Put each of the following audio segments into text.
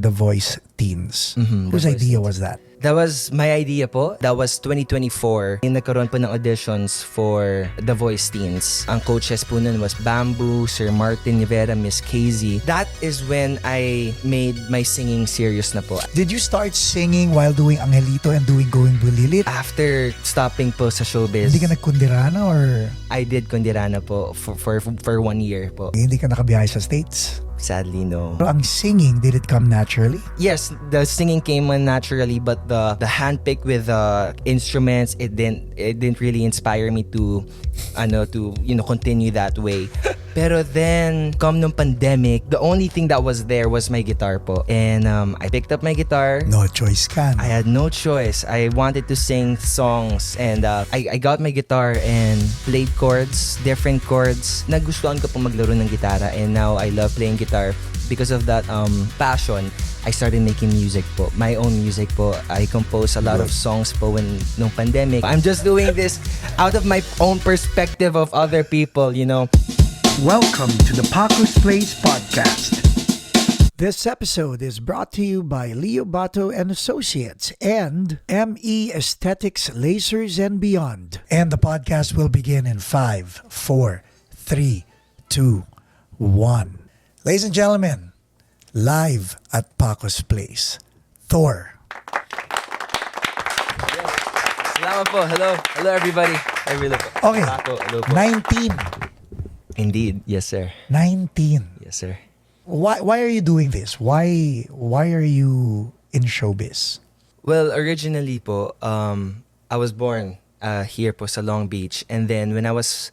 ng The Voice Teens. Whose idea was that? That was my idea po. That was 2024. Yung nagkaroon po ng auditions for The Voice Teens. Ang coaches po nun was Bamboo, Sir Martin Rivera, Miss Casey. That is when I made my singing serious na po. Did you start singing while doing Angelito and doing Going Bulilit? After stopping po sa showbiz, Hindi ka nagkundirana or I did kundirana po for 1 year po. hindi ka nakabiyahe sa States? Sadly, no. Pero ang singing, did it come naturally? Yes, the singing came on naturally, but the handpick with the instruments, it didn't really inspire me to continue that way. Pero then, come nung pandemic, the only thing that was there was my guitar po. And I picked up my guitar. No choice ka. I had no choice. I wanted to sing songs, and I got my guitar and played chords, different chords. Nagustuhan ko po maglaro ng gitara, and now I love playing guitar. Because of that passion, I started making music po. My own music po. I composed a lot of songs po nung pandemic. I'm just doing this out of my own perspective of other people, you know. Welcome to the Paco's Place podcast. This episode is brought to you by Leo Bato and Associates and ME Aesthetics Lasers and Beyond. And the podcast will begin in 5, 4, 3, 2, 1. Ladies and gentlemen, live at Paco's Place, Thor. Salamat po. Hello everybody. I really po. Okay, Paco, hello po. 19. Indeed, yes sir. 19. Yes sir. Why are you doing this? Why are you in showbiz? Well, originally po, I was born here po sa Long Beach, and then when I was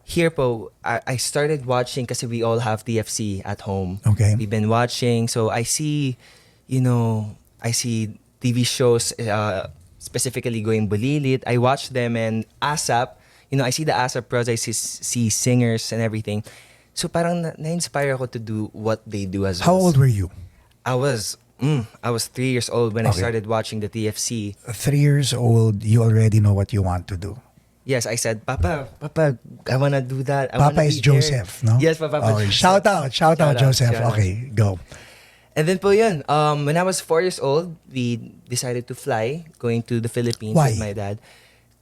here po, I started watching kasi we all have TFC at home. Okay. We've been watching, so I see TV shows, specifically Going Bulilit. I watch them, and ASAP, I see the ASAP pros, I see singers and everything. So parang na-inspire ako to do what they do as well. How old were you? I was 3 years old when I started watching the TFC. 3 years old, you already know what you want to do. Yes, I said, Papa, I wanna do that. Papa is Joseph, no? Yes, Papa. Okay. Shout out, Joseph. Shout out. Okay, go. And then po yun, when I was 4 years old, we decided to fly, going to the Philippines Why? with my dad,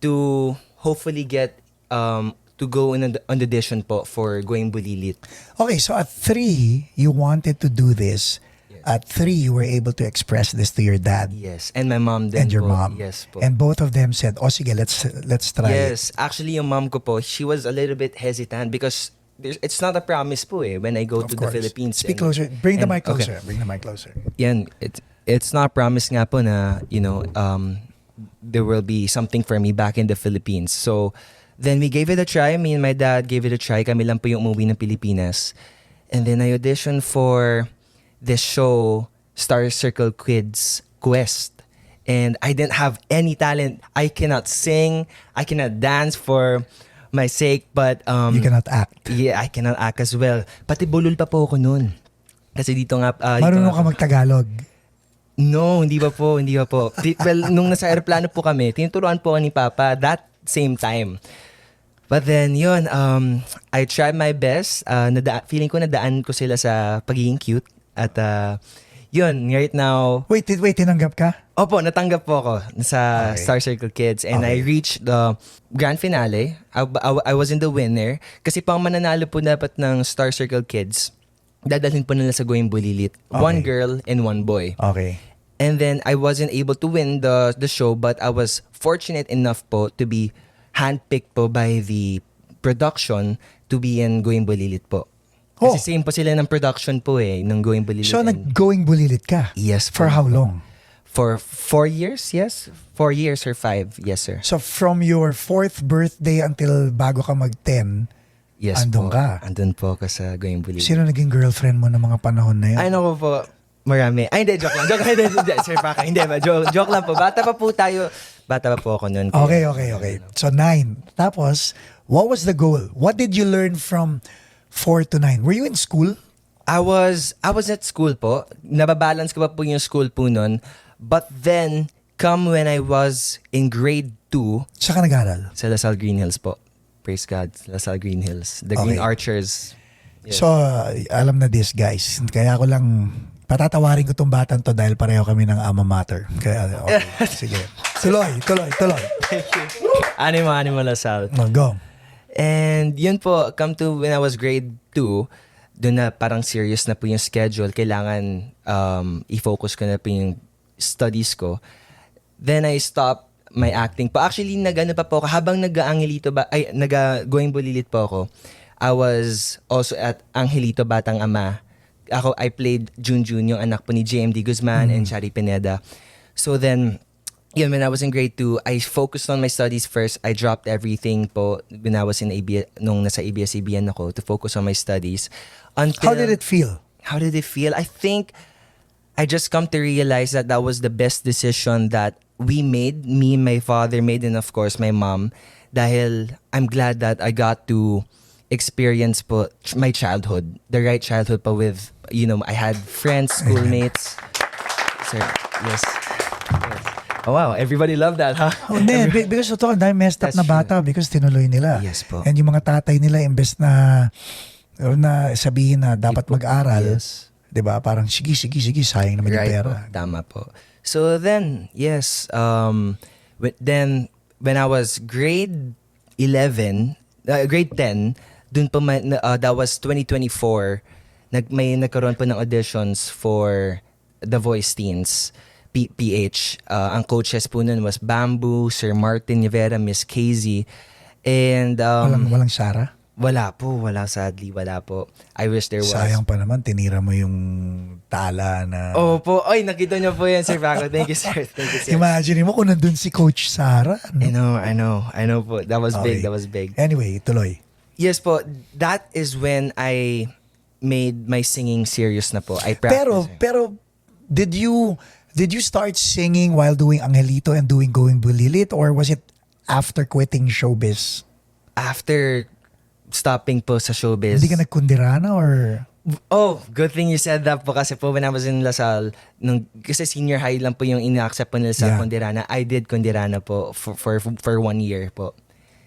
to hopefully get to go on an audition po for Going Bulilit. Okay, so at 3, you wanted to do this. At 3, you were able to express this to your dad. Yes, and my mom then And your po. mom. Yes po. And both of them said, "Oh, sige, let's try it." Yes, actually yung mom ko po, she was a little bit hesitant because it's not a promise po when I go Of to course. the Philippines. Speak closer. Bring the mic okay. closer. Bring the mic closer. Yan, it's not promise nga po na, there will be something for me back in the Philippines. So, then we gave it a try. Me and my dad gave it a try. Kami lang po yung umuwi ng Pilipinas. And then I auditioned for this show, Star Circle Kids Quest. And I didn't have any talent. I cannot sing. I cannot dance for my sake. But You cannot act. yeah, I cannot act as well. Pati bulol pa po ako nun. Kasi dito nga... Marunong ka mag-Tagalog. No, hindi pa po. Well, nung nasa aeroplano po kami, tinuturuan po ako ni Papa that same time. But then, yun, I tried my best. Feeling ko nadaan ko sila sa pagiging cute. At yun, right now... Wait, tinanggap ka? Opo, natanggap po ako sa Okay. Star Circle Kids. And I Okay. reached the grand finale. I was in the winner. Kasi pang mananalo po dapat ng Star Circle Kids, dadalhin po nila sa Going Bulilit. Okay. 1 girl and 1 boy. Okay. And then I wasn't able to win the show, but I was fortunate enough po to be handpicked po by the production to be in Going Bulilit po. Oh. Kasi same po sila ng production po ng Going Bulilit. So, and- nag-going bulilit ka? Yes po. For how long? For 4 years, yes? 4 years or 5, yes sir. So, from your 4th birthday until bago ka mag-10, Yes andun po. ka? Andun po ako sa Going Bulilit. Sino naging girlfriend mo ng mga panahon na yun? Ay, naku po. Marami. Ay, hindi. Joke lang. Hindi, Sir Paco. Hindi ba? Joke lang po. Bata pa po tayo. Bata pa po ako noon. Okay. So, 9. Tapos, what was the goal? What did you learn from 4 to 9? Were you in school? I was at school po. Nababalance ko pa po yung school po noon. But then, come when I was in grade 2, Saan ka nag-aral? sa Lasal Green Hills po. Praise God. Lasal Green Hills. The Okay. Green Archers. Yes. So, alam na this, guys. Kaya ko lang Patatawarin ko tong batang to dahil pareho kami ng alma mater. Kaya, okay. Sige. Tuloy. Thank you. Animo Lasal. Go. And yun po, come to when I was grade 2, doon na parang serious na po yung schedule. Kailangan i-focus ko na po yung studies ko. Then I stopped my acting po. Actually, nag-ano pa po ako. Habang nag-Angelito nag-going bulilit po ako, I was also at Angelito Batang Ama. I played Junjun, yung anak po ni JMD Guzman and Shari Pineda. So then, yun, when I was in grade 2, I focused on my studies first. I dropped everything po when I was in nung nasa ABS-CBN ako to focus on my studies. How did it feel? How did it feel? I think I just come to realize that that was the best decision that we made, me, my father made, and of course my mom. Dahil I'm glad that I got to experience po my childhood, the right childhood pa with, I had friends, schoolmates. Sir, yes. Oh wow, everybody loved that, huh? Oh, hindi, because ito, dahil messed up That's na bata because tinuloy nila. Yes po. And yung mga tatay nila, imbes na sabihin na dapat mag-aral, Yes. 'di ba? Parang sige, sayang naman yung Right pera. po, tama po. So then, yes, then when I was grade 10, dun pa that was 2024, may nagkaroon po ng auditions for The Voice Teens. PH. Ang coaches po nun was Bamboo, Sir Martin Rivera, Miss Casey. And Walang Sarah? wala sadly, wala po. I wish there was. Sayang pa naman, tinira mo yung tala na... Oh po, ay nakita niyo po yan, Sir Paco. Thank you, sir. Imagine mo kung nandun si Coach Sarah. No? I know po. That was Okay. big. Anyway, tuloy. Yes po, that is when I made my singing serious na po. I practiced. Pero did you start singing while doing Angelito and doing Going Bulilit, or was it after quitting showbiz? After stopping po sa showbiz. Hindi ka nagkundirana or... Oh, good thing you said that po kasi po when I was in Lasal, kasi senior high lang po yung ina-accept po nila sa Kondirana. I did Kondirana po for 1 year po.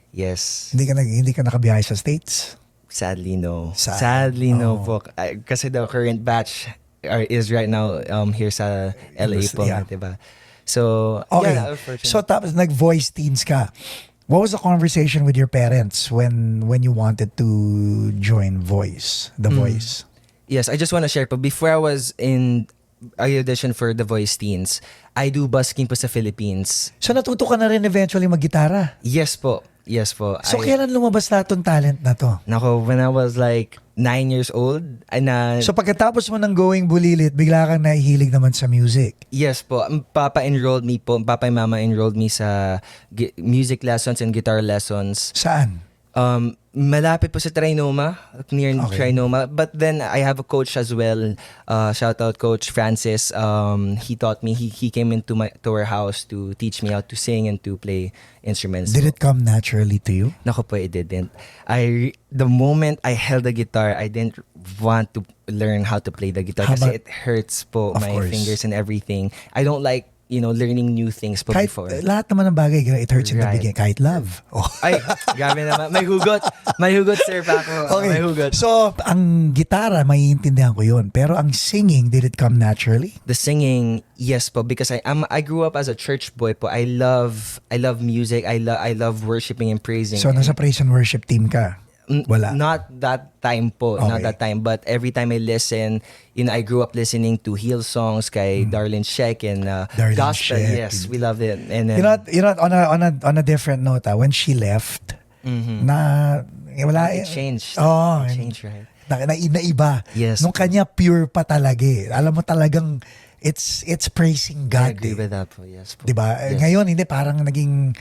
Yes. Hindi ka nakabiyahe sa States? Sadly, no. Sad. Sadly, no po. Kasi the current batch is right now here sa LA po. Yeah. Diba? So, Okay. yeah, unfortunately. So tapos nag-voice teens ka. What was the conversation with your parents when you wanted to join The Voice? Yes, I just want to share po. Before I was I auditioned for The Voice Teens, I do busking po sa Philippines. So natuto ka na rin eventually mag-gitara. Yes po. So kailan lumabas lahat tong talent na to? Nako, when I was like 9 years old, So pagkatapos mo ng Going Bulilit, bigla kang nahihilig naman sa music. yes po, Papa and Mama enrolled me sa music lessons and guitar lessons. Saan? Malapit po sa Trinoma, near Okay. Trinoma. But then I have a coach as well. Shout out Coach Francis. He taught me. He came to our house to teach me how to sing and to play instruments. Did it come naturally to you? Nako po, it didn't. The moment I held the guitar, I didn't want to learn how to play the guitar kasi it hurts po, Of my course. fingers and everything. I don't like, learning new things po Kahit before. lahat naman ng bagay, it hurts in the Right. beginning. Kahit love. Oh. Ay, grabe naman. May hugot, Sir Paco. Okay. May hugot. So, ang gitara, maiintindihan ko yun. Pero ang singing, did it come naturally? The singing, yes po, because I grew up as a church boy po. I love music. I love worshiping and praising. So, nasa praise and worship team ka? Wala. Not that time po. Okay. Not that time. But every time I listen, I grew up listening to Heal songs kay Darlene Sheck and Darlene gospel. Sheck. Yes, we love it. And then, You know, on a different note, when she left, wala. it changed. Oh, It changed, right? Naiba. Yes. Nung kanya pure pa talaga eh. Alam mo talagang it's praising I God. agree eh. with that po. Yes po. Diba? Yes. Ngayon, hindi, parang naging,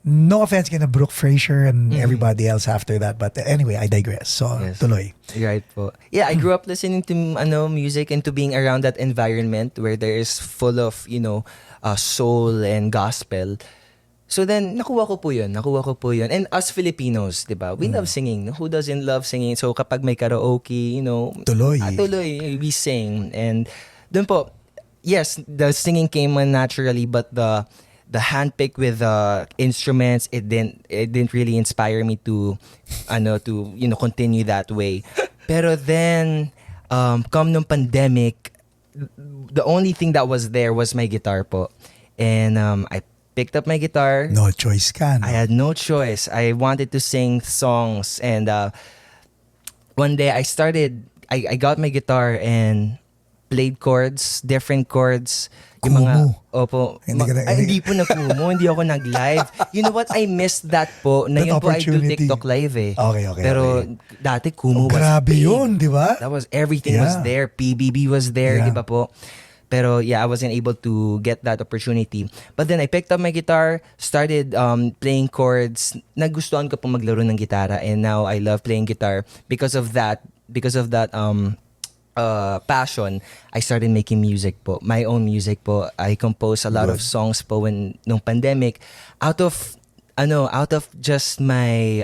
no offense kina Brooke Fraser and everybody else after that. But anyway, I digress. So, Yes. tuloy. Right po. Yeah, I grew up listening to music and to being around that environment where there is full of, soul and gospel. So then, nakuha ko po yun. And us Filipinos, di ba? We love singing. Who doesn't love singing? So kapag may karaoke, Tuloy. tuloy, we sing. And dun po, yes, the singing came naturally, but the handpick with the instruments, it didn't really inspire me to continue that way. Pero then come nung pandemic, the only thing that was there was my guitar po. And I picked up my guitar. No choice ka, no? I had no choice. I wanted to sing songs. And one day I got my guitar and played chords, different chords. Kumu. Opo. Hindi Hindi po nagkumu, hindi ako nag-live. You know what? I missed that po. That Ngayon po I do opportunity. TikTok live eh. Okay. Pero dati kumu was Grabe big. yun, di ba? That was, everything was Yeah. there. PBB was there, Yeah. di ba po? Pero yeah, I wasn't able to get that opportunity. But then I picked up my guitar, started playing chords. Nagustuhan ko po maglaro ng gitara, and now I love playing guitar because of that passion. I started making music po, my own music po. I composed a lot of songs po nung pandemic out of just my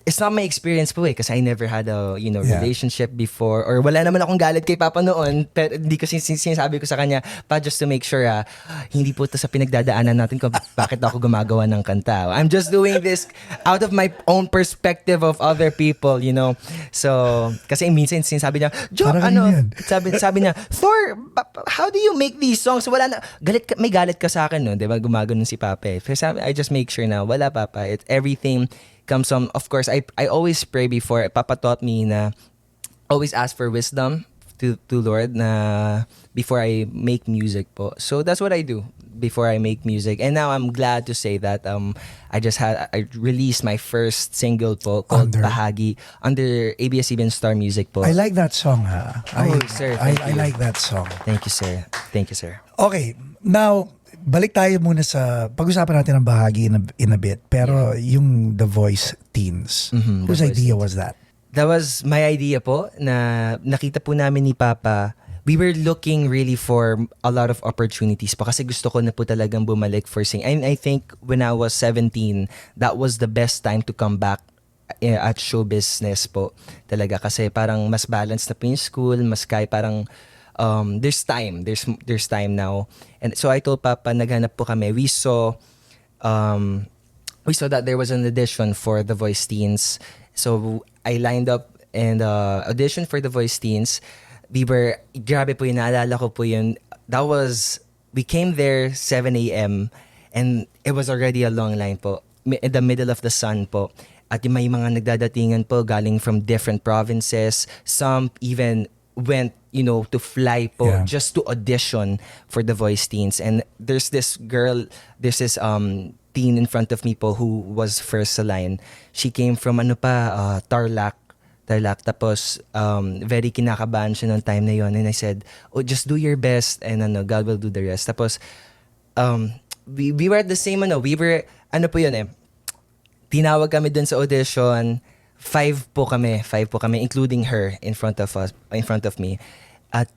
it's not my experience po kasi I never had a relationship before, or wala naman akong galit kay Papa noon, pero hindi ko sinasabi ko sa kanya pa just to make sure hindi po ito sa pinagdadaanan natin kung bakit ako gumagawa ng kanta. I'm just doing this out of my own perspective of other people, So kasi minsan sinasabi niya, sabi niya, Thor, how do you make these songs? Wala na may galit ka sa akin, no? 'Di ba? Gumagano si Papa. Pero I just make sure na wala, Papa. It's everything comes from, of course, I always pray before. Papa taught me na always ask for wisdom to Lord na before I make music po. So that's what I do before I make music. And now I'm glad to say that I released my first single po called Bahagi under ABS-CBN Star Music po. I like that song, ha? Sir, I like that song. Thank you, sir. Thank you, sir. Okay, now balik tayo muna sa pag-usapan natin ng Bahagi in a bit. Pero yung The Voice Teens, whose idea was that? That was my idea po, na nakita po namin ni Papa. We were looking really for a lot of opportunities po kasi gusto ko na po talagang bumalik for sing. And I think when I was 17, that was the best time to come back at show business po talaga, kasi parang mas balanced na po yung school, mas kaya parang there's time now. And so I told Papa, naghanap po kami. We saw that there was an audition for The Voice Teens. So I lined up and auditioned for The Voice Teens. Grabe po yun, naalala ko po yun. We came there 7 a.m. and it was already a long line po. In the middle of the sun po. At may mga nagdadatingan po galing from different provinces. Some even went to fly po just to audition for The Voice Teens. And there's this teen in front of me po who was first sa line. She came from Tarlac. Tapos very kinakabahan siya noong time na yon, and I said, just do your best and God will do the rest. Tapos we were at the same tinawag kami dun sa audition. Five po kami, including her in front of me. At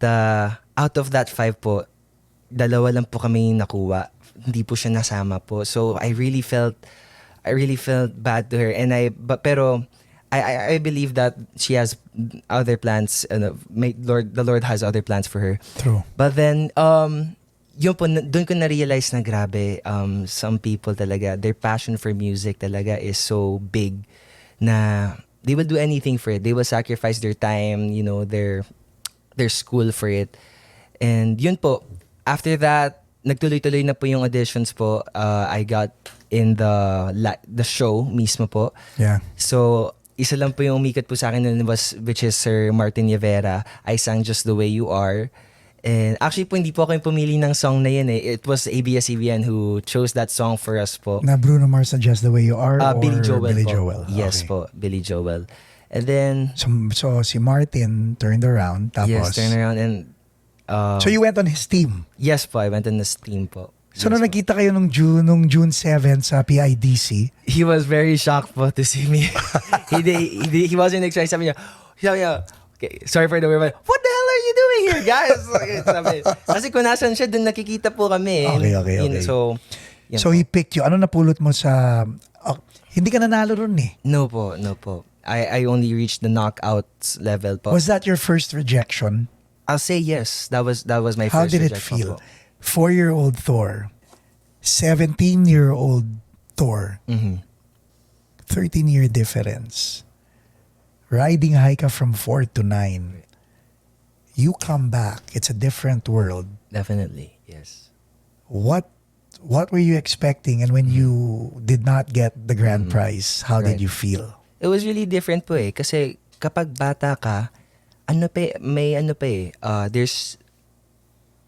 out of that 5 po, 2 lang po kami nakuha. Hindi po siya nasama po. So I really felt bad to her, and pero I believe that she has other plans. The Lord has other plans for her. True. But then yun po, doon ko na-realize na grabe, some people talaga, their passion for music talaga is so big na they will do anything for it. They will sacrifice their time, their school for it. And yun po, after that, nagtuloy-tuloy na po yung auditions po. I got in the show mismo po. Yeah. So, isa lang po yung umikat po sa akin nun which is Sir Martin Rivera. I sang Just the Way You Are. And actually po, hindi po ako yung pumili ng song na yun eh. It was ABS-CBN who chose that song for us po. Na Bruno Mars na Just the Way You Are, or Billy Joel Billy po. Joel? Yes Okay. po, Billy Joel. And then, So si Martin turned around, tapos... yes, turn around and... so you went on his team? Yes po, I went on his team po. So nung nagkita kayo nung June 7 sa PIDC? He was very shocked po to see me. He wasn't expecting. Sabi niya, okay, sorry for the word, but what the hell are you doing here, guys? Sabi, kasi kung nasan siya, dun nakikita po kami. Okay. So he picked you. Ano napulot mo sa... hindi ka nanalo ron eh. No po. I only reached the knockouts level po. Was that your first rejection? I'll say yes. That was my How first did it rejection feel? po. 4-year-old Thor, 17-year-old Thor, 13-year difference. riding high ka from 4 to 9. You come back, it's a different world. Definitely, yes. What were you expecting, and when you did not get the grand prize, how did Right. you feel? It was really different po eh. Kasi kapag bata ka, there's,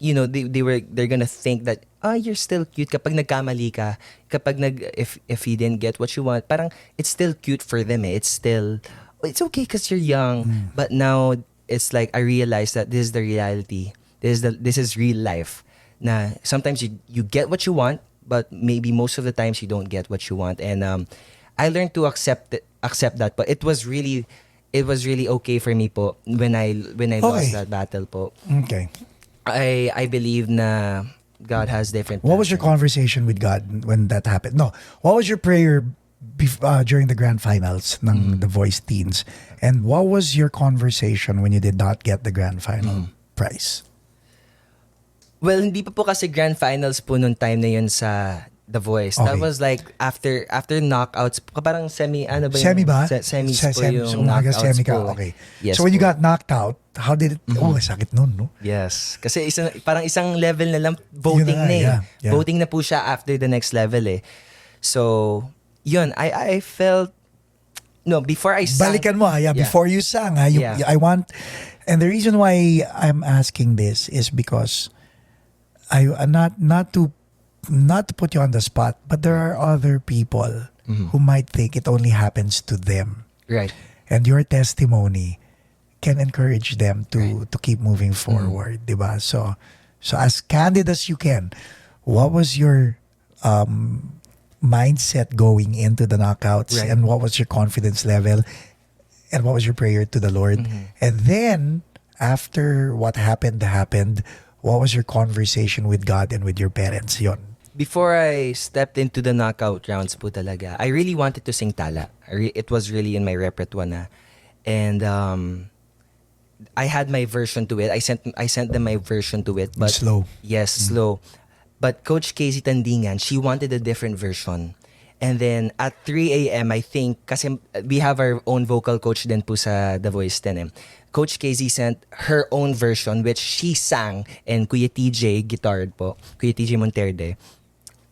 they're gonna think that, you're still cute kapag nagkamali ka. If you didn't get what you want, parang it's still cute for them eh. It's okay because you're young. But now, it's like, I realized that this is the reality. This is real life. Na sometimes you get what you want, but maybe most of the times you don't get what you want. And I learned to accept that. But it was really okay for me po when I lost that battle po. Okay. I believe na God has different What was your plans. conversation with God when that happened? No, what was your prayer during the grand finals ng The Voice Teens? And what was your conversation when you did not get the grand final prize? Well, hindi pa po kasi grand finals po nung time na yun sa The Voice. That Okay. was like after knockouts. Parang semi, ano ba yun? Semi ba? Semis po yung umaga knockouts semi ka. po. Okay. Yes So when you po. got knocked out, how did it, sakit nun, no? Yes. Kasi parang isang level na lang voting Yun na nga, na eh. yeah. Voting na po siya after the next level eh. So, yun. I felt, no, before I sang. Balikan mo, before you sang, Yeah. I want, and the reason why I'm asking this is because I not to put you on the spot, but there are other people who might think it only happens to them. Right. And your testimony can encourage them to keep moving forward, diba? So as candid as you can, what was your mindset going into the knockouts, Right. and what was your confidence level, and what was your prayer to the Lord? And then after what happened, what was your conversation with God and with your parents? Yon. Before I stepped into the knockout rounds po talaga, I really wanted to sing Tala. It was really in my repertoire na. And I had my version to it. I sent them my version to it. But Slow. Yes, slow. But Coach Casey Tandingan, she wanted a different version. And then at 3 a.m., I think, kasi we have our own vocal coach din po sa The Voice 10 eh. Coach Casey sent her own version which she sang, and Kuya TJ guitared po, Kuya TJ Monterde.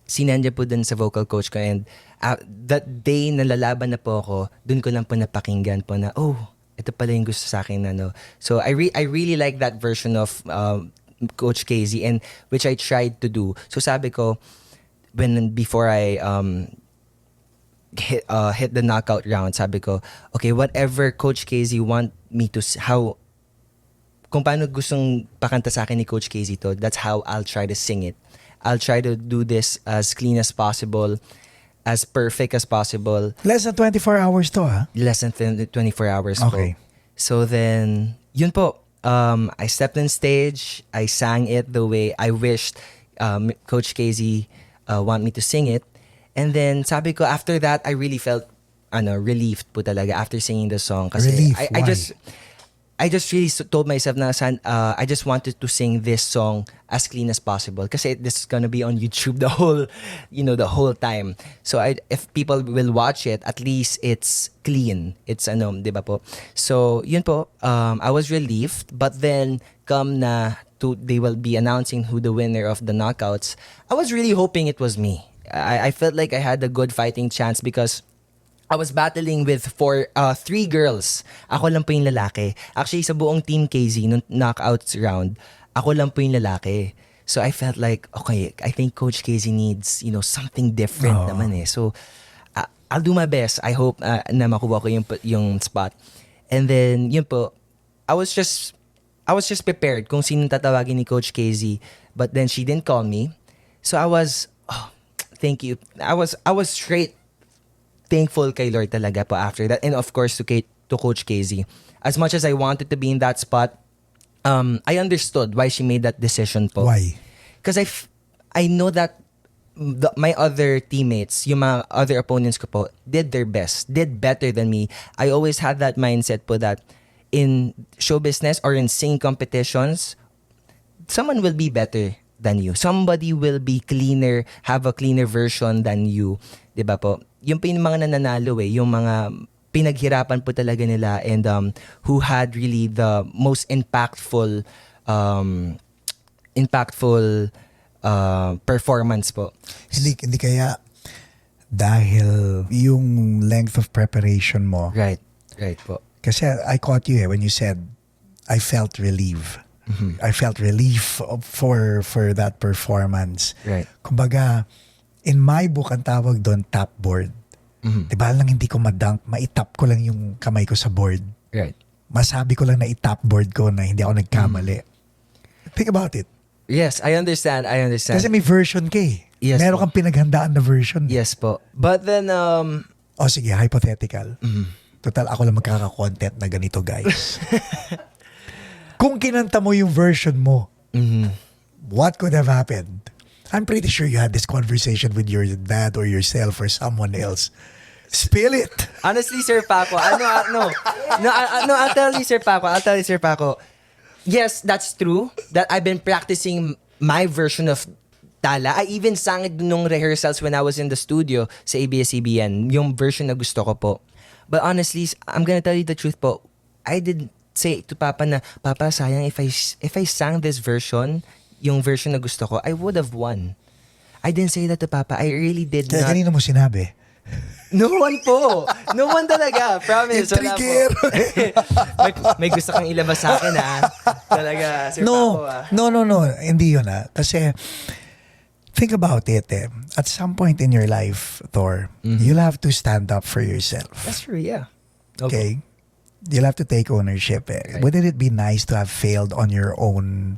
Sinend niya po dun sa vocal coach ko, and that day na lalaban na po ako, dun ko lang po napakinggan po na, ito pala yung gusto sa akin na, no. So I really like that version of Coach Casey, and which I tried to do. So sabi ko, before I hit the knockout round, sabi ko, okay, whatever Coach Casey want me to, kung paano gustong pakanta sa akin ni Coach Casey to, that's how I'll try to sing it. I'll try to do this as clean as possible, as perfect as possible. Less than 24 hours to, ha? Less than 24 hours Okay. po. So then, yun po. I stepped on stage. I sang it the way I wished Coach Casey want me to sing it. And then, sabi ko, after that, I really felt relieved po talaga after singing the song. Kasi Relief? Why? I just really told myself na I just wanted to sing this song as clean as possible. Kasi this is gonna be on YouTube the whole time. So if people will watch it, at least it's clean. It's di ba po? So yun po, I was relieved. But then they will be announcing who the winner of the knockouts. I was really hoping it was me. I felt like I had a good fighting chance because I was battling with 3 girls. Ako lang po yung lalaki. Actually, sa buong Team KZ, nung knockouts round, ako lang po yung lalaki. So I felt like, okay, I think Coach KZ needs, something different naman eh. So I'll do my best. I hope na makuha ko yung spot. And then, yun po, I was just prepared kung sinong tatawagin ni Coach KZ. But then she didn't call me. So I was, thank you. I was straight thankful kay Lord talaga po after that, and of course to Coach KZ. As much as I wanted to be in that spot, I understood why she made that decision po. Why? Because I know that my other teammates, yung mga other opponents ko po, did their best, did better than me. I always had that mindset po that in show business or in singing competitions, someone will be better than you. Somebody will be cleaner, have a cleaner version than you. Diba po? Yung po yung mga nananalo yung mga pinaghirapan po talaga nila, and who had really the most impactful performance po. Hindi kaya dahil yung length of preparation mo. Right po. Kasi I caught you when you said, I felt relief. I felt relief for that performance. Right. Kumbaga, in my book, ang tawag doon, tap board. Diba lang hindi ko madunk, maitap ko lang yung kamay ko sa board. Right. Masabi ko lang na itap board ko na hindi ako nagkamali. Think about it. Yes, I understand. Kasi may version ka eh. Yes, meron po. kang pinaghandaan na version. Yes po. But then, O sige, hypothetical. Total, ako lang magkaka-content na ganito, guys. Kung kinanta mo yung version mo, what could have happened? I'm pretty sure you had this conversation with your dad or yourself or someone else. Spill it! honestly, Sir Paco, I'll tell you, Sir Paco. Yes, that's true. That I've been practicing my version of Tala. I even sang it nung rehearsals when I was in the studio sa ABS-CBN, yung version na gusto ko po. But honestly, I'm gonna tell you the truth po. I did say to Papa na, Papa, sayang if I sang this version, yung version na gusto ko, I would have won. I didn't say that to Papa. I really did Kaya not. kanino mo sinabi? No one po. No one talaga. Promise. Wala po. may gusto kang ilabas sa akin, ha? Talaga, Sir Paco, ha? No. Hindi yun, ha? Kasi, think about it, eh. At some point in your life, Thor, you'll have to stand up for yourself. That's true, yeah. Okay? You'll have to take ownership, eh. Right. Wouldn't it be nice to have failed on your own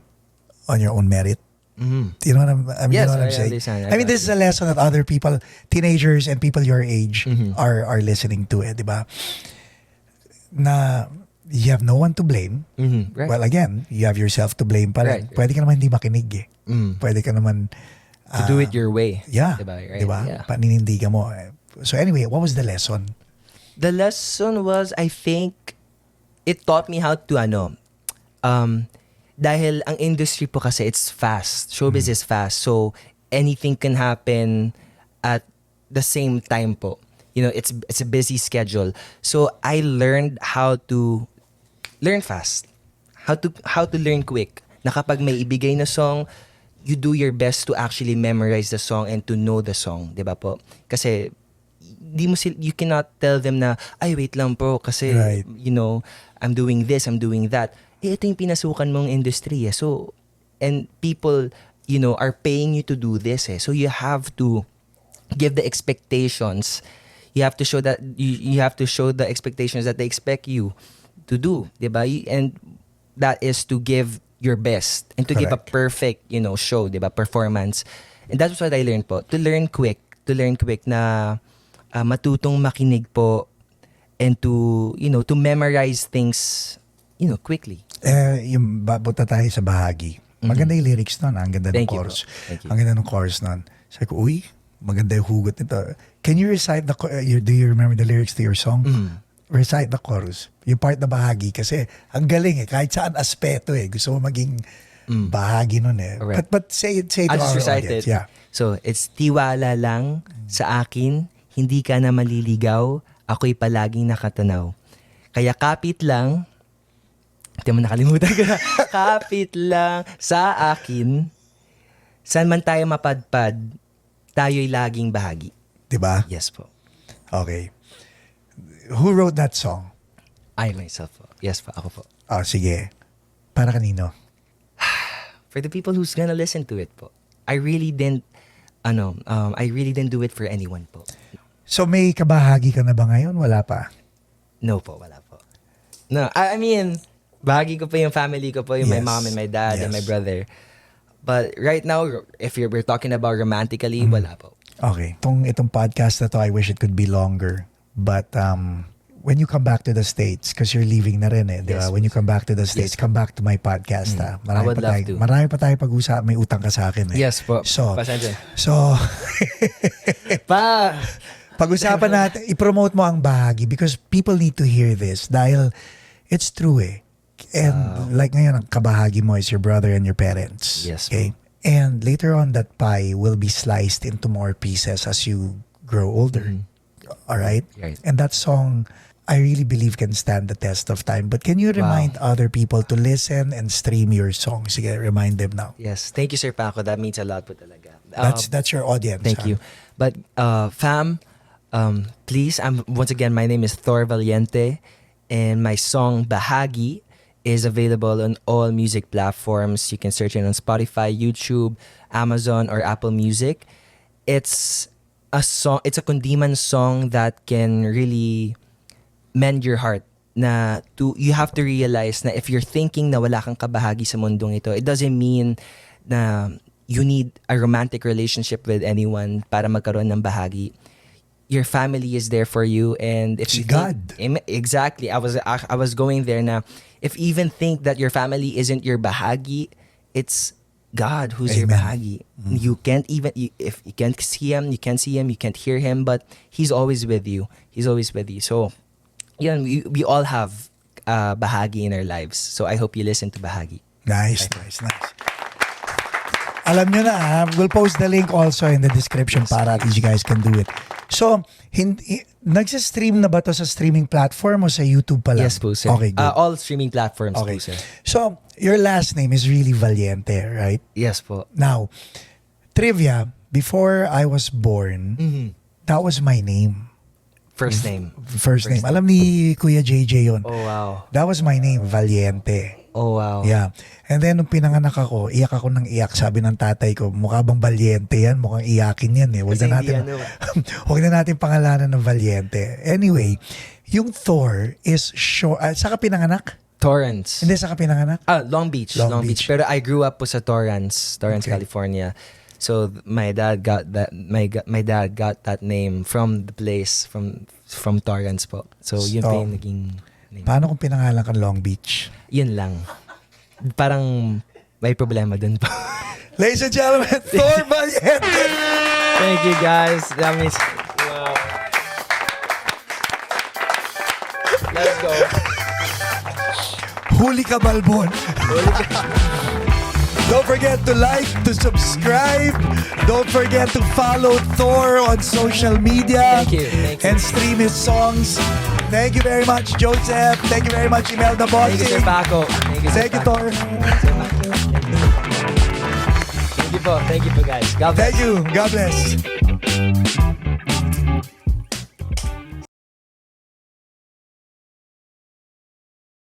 merit? You know what I'm Yes, saying? understand. I mean, this is a lesson that other people, teenagers and people your age are listening to, eh, di ba? Na you have no one to blame. Right. Well, again, you have yourself to blame pa rin. Right. Pwede ka naman hindi makinig, eh. Pwede ka naman to do it your way. yeah, Diba? Right? Diba? Yeah. Paninindigan mo. So anyway, what was the lesson? The lesson was, I think, it taught me how to, dahil ang industry po kasi, it's fast. Showbiz is fast. So, anything can happen at the same time po. You know, it's a busy schedule. So, I learned how to learn fast. How to learn quick. Na kapag may ibigay na song, you do your best to actually memorize the song and to know the song. Diba po? Kasi, you cannot tell them na, ay, wait lang po, kasi, Right. you know, I'm doing this, I'm doing that. Eh, ito yung pinasukan mong industry, eh. So, and people, you know, are paying you to do this, eh. So, you have to give the expectations. You have to show that, you have to show the expectations that they expect you to do, diba? And that is to give your best and to give a Correct. perfect, you know, show, diba? Performance. And that's what I learned po. To learn quick na matutong makinig po and to, you know, to memorize things, you know, quickly. Yung babota tayo sa bahagi. Maganda yung lyrics nun. Ang ganda ng Thank you chorus. po. Thank you. Ang ganda ng chorus nun. Sabi ko, uy, maganda yung hugot nito. Can you recite do you remember the lyrics to your song? Recite the chorus. Yung part na bahagi. Kasi ang galing eh. Kahit saan aspeto eh. Gusto mo maging bahagi nun eh. Correct. But say it to I'll just our recite audience. it. Yeah. So, it's tiwala lang sa akin, hindi ka na maliligaw, ako'y palaging nakatanaw. Kaya kapit lang, hindi mo nakalimutan ka na, kapit lang sa akin, saan man tayo mapadpad, tayo'y laging bahagi. Diba? Yes po. Okay. Who wrote that song? I myself po. Yes po, ako po. Oh, sige. Para kanino? For the people who's gonna listen to it po. I really didn't do it for anyone po. So may kabahagi ka na ba ngayon? Wala pa? No po, wala po. No, I mean, bahagi ko po yung family ko po, yung my Yes. mom and my dad and my Yes. brother. But right now, if we're talking about romantically, wala po. Okay. Itong podcast na to, I wish it could be longer. But when you come back to the States, because you're leaving na rin eh, di ba? Yes, When you come back to the States, come back to my podcast ha. I would love to. Marami pa tayo pag-usap. May utang ka sa akin eh. Yes po. So, Pasensya. so Pa! pag-usapan natin, i-promote mo ang bahagi because people need to hear this dahil it's true eh. And like ngayon, ang kabahagi mo is your brother and your parents. Yes, Okay? And later on, that pie will be sliced into more pieces as you grow older. All right? Right. And that song, I really believe can stand the test of time. But can you remind other people to listen and stream your songs? Sige, remind them now. Yes. Thank you, Sir Paco. That means a lot po talaga. That's your audience. Thank you. But fam, please, once again, my name is Thor Valiente, and my song Bahagi is available on all music platforms. You can search it on Spotify, YouTube, Amazon, or Apple Music. It's a song. It's a kundiman song that can really mend your heart. You have to realize na if you're thinking na wala kang kabahagi sa mundong ito, it doesn't mean na you need a romantic relationship with anyone para magkaroon ng bahagi. Your family is there for you, and if you God. Exactly, I was going there na if you even think that your family isn't your bahagi, it's God who's your bahagi. You can't if you can't see him, you can't hear him, but he's always with you. He's always with you. So, we all have bahagi in our lives. So I hope you listen to Bahagi. Nice. Alam nyo na, we'll post the link also in the description para at least you guys can do it. So, nagsistream na ba to sa streaming platform o sa YouTube pa lang? Yes po, sir. Okay, good. All streaming platforms Okay. po, sir. So, your last name is really Valiente, right? Yes po. Now, trivia, before I was born, that was my name. First name. First name. Alam ni Kuya JJ yun. Oh, wow. That was my name, Valiente. Oh, wow. Yeah. And then, nung pinanganak ako, iyak ako ng iyak. Sabi ng tatay ko, mukha bang Valiente yan? Mukhang iyakin yan eh. Huwag na natin pangalanan ng Valiente. Anyway, yung Thor is short. Saka pinanganak? Torrance. Hindi, saka pinanganak? Long Beach. Long Beach. Pero I grew up po sa Torrance, Okay. California. So my dad got that name from the place from Torrance po. So yun po yung naging name. Paano kung pinangalan kang Long Beach? Yun lang. Parang may problema dun po. Ladies and gentlemen, Thor Valiente! Thank you guys. That means wow. Let's go. Huli ka, Balbon. Don't forget to like, to subscribe. Don't forget to follow Thor on social media. Thank you. And stream his songs. Thank you very much, Joseph. Thank you very much, Imelda Bossing. Thank you, Sir Paco. Thank you, Thor. Thank you po, guys. God bless. Thank you. God bless.